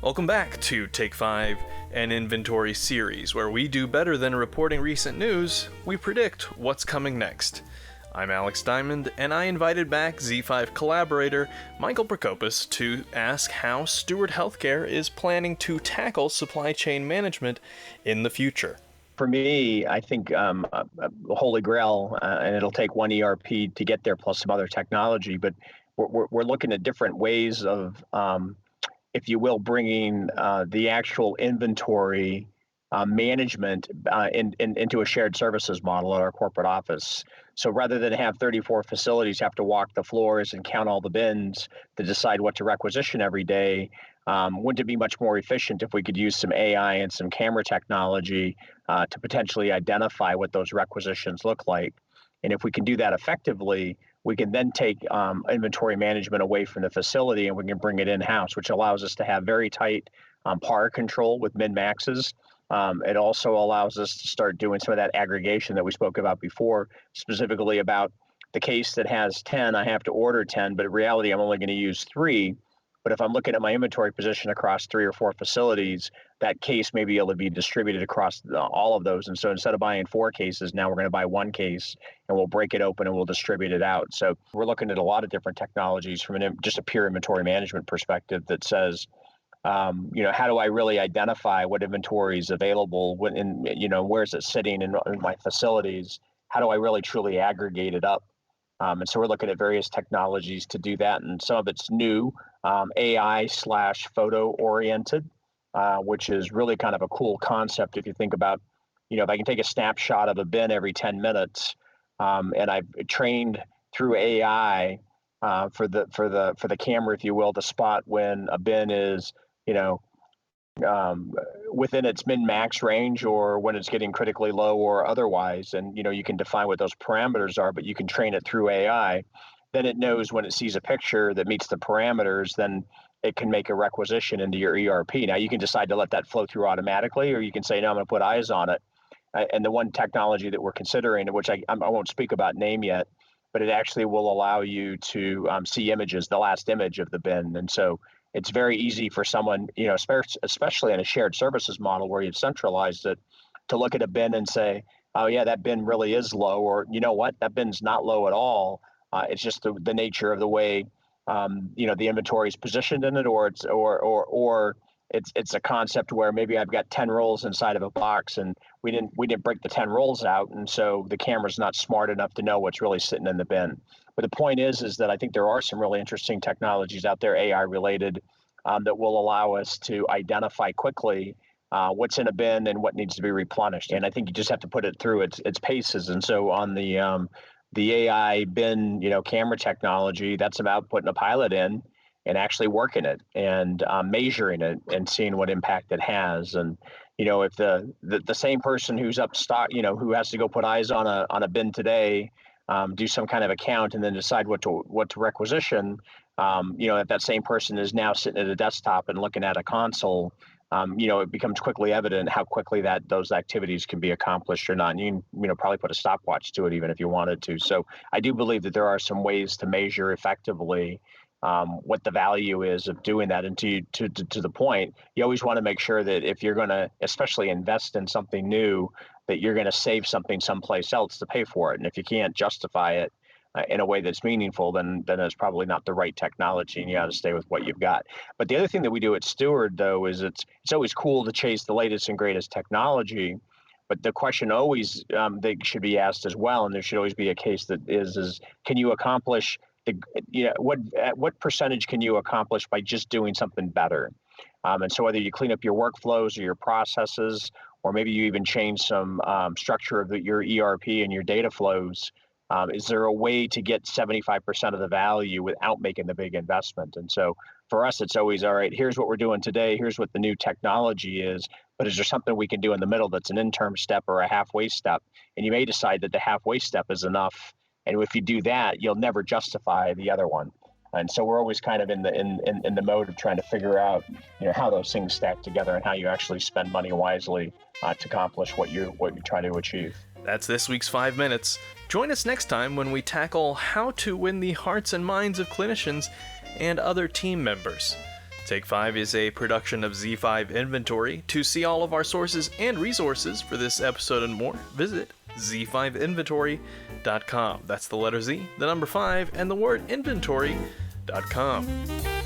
Welcome back to Take 5, an inventory series where we do better than reporting recent news, we predict what's coming next. I'm Alex Diamond, and I invited back Z5 collaborator Michael Prokopis to ask how Steward Healthcare is planning to tackle supply chain management in the future. For me, I think the holy grail, and it'll take one ERP to get there plus some other technology, but we're looking at different ways of if you will, bringing the actual inventory management into a shared services model at our corporate office. So rather than have 34 facilities have to walk the floors and count all the bins to decide what to requisition every day, wouldn't it be much more efficient if we could use some AI and some camera technology to potentially identify what those requisitions look like? And if we can do that effectively, we can then take inventory management away from the facility and we can bring it in-house, which allows us to have very tight par control with min-maxes. It also allows us to start doing some of that aggregation that we spoke about before, specifically about the case that has 10, I have to order 10, but in reality, I'm only going to use 3. But if I'm looking at my inventory position across 3 or 4 facilities, that case may be able to be distributed across all of those. And so instead of buying 4 cases, now we're going to buy 1 case and we'll break it open and we'll distribute it out. So we're looking at a lot of different technologies from just a pure inventory management perspective that says, how do I really identify what inventory is available where is it sitting in my facilities? How do I really truly aggregate it up? And so we're looking at various technologies to do that. And some of it's new, AI/photo oriented, which is really kind of a cool concept. If you think about, if I can take a snapshot of a bin every 10 minutes, and I've trained through AI for the camera, if you will, to spot when a bin is, within its min-max range or when it's getting critically low or otherwise. And, you can define what those parameters are, but you can train it through AI. Then it knows when it sees a picture that meets the parameters, then it can make a requisition into your ERP. Now you can decide to let that flow through automatically, or you can say, no, I'm going to put eyes on it. And the one technology that we're considering, which I won't speak about name yet, but it actually will allow you to see images, the last image of the bin. And so it's very easy for someone, especially in a shared services model where you've centralized it, to look at a bin and say, oh yeah, that bin really is low, or you know what, that bin's not low at all. It's just the nature of the way, the inventory is positioned in it, or it's a concept where maybe I've got 10 rolls inside of a box and we didn't break the 10 rolls out, and so the camera's not smart enough to know what's really sitting in the bin. But the point is that I think there are some really interesting technologies out there, AI related, that will allow us to identify quickly what's in a bin and what needs to be replenished. And I think you just have to put it through its paces. And so on the AI bin, camera technology, that's about putting a pilot in and actually working it and measuring it and seeing what impact it has. And if the same person who's up stock, who has to go put eyes on a bin today, do some kind of a count and then decide what to requisition, if that same person is now sitting at a desktop and looking at a console, it becomes quickly evident how quickly those activities can be accomplished or not. And you can, probably put a stopwatch to it even if you wanted to. So I do believe that there are some ways to measure effectively what the value is of doing that. And to the point, you always want to make sure that if you're going to, especially invest in something new, that you're going to save something someplace else to pay for it. And if you can't justify it in a way that's meaningful, then it's probably not the right technology, and you got to stay with what you've got. But the other thing that we do at Steward, though, is it's always cool to chase the latest and greatest technology. But the question always that should be asked as well, and there should always be a case that is can you accomplish what percentage can you accomplish by just doing something better? And so whether you clean up your workflows or your processes, or maybe you even change some structure of your ERP and your data flows, is there a way to get 75% of the value without making the big investment? And so for us, it's always, all right, here's what we're doing today, here's what the new technology is, but is there something we can do in the middle that's an interim step or a halfway step? And you may decide that the halfway step is enough, and if you do that, you'll never justify the other one. And so we're always kind of in the mode of trying to figure out, how those things stack together and how you actually spend money wisely to accomplish what you're trying to achieve. That's this week's 5 Minutes. Join us next time when we tackle how to win the hearts and minds of clinicians and other team members. Take 5 is a production of Z5 Inventory. To see all of our sources and resources for this episode and more, visit z5inventory.com. That's the letter Z, the number 5, and the word inventory.com.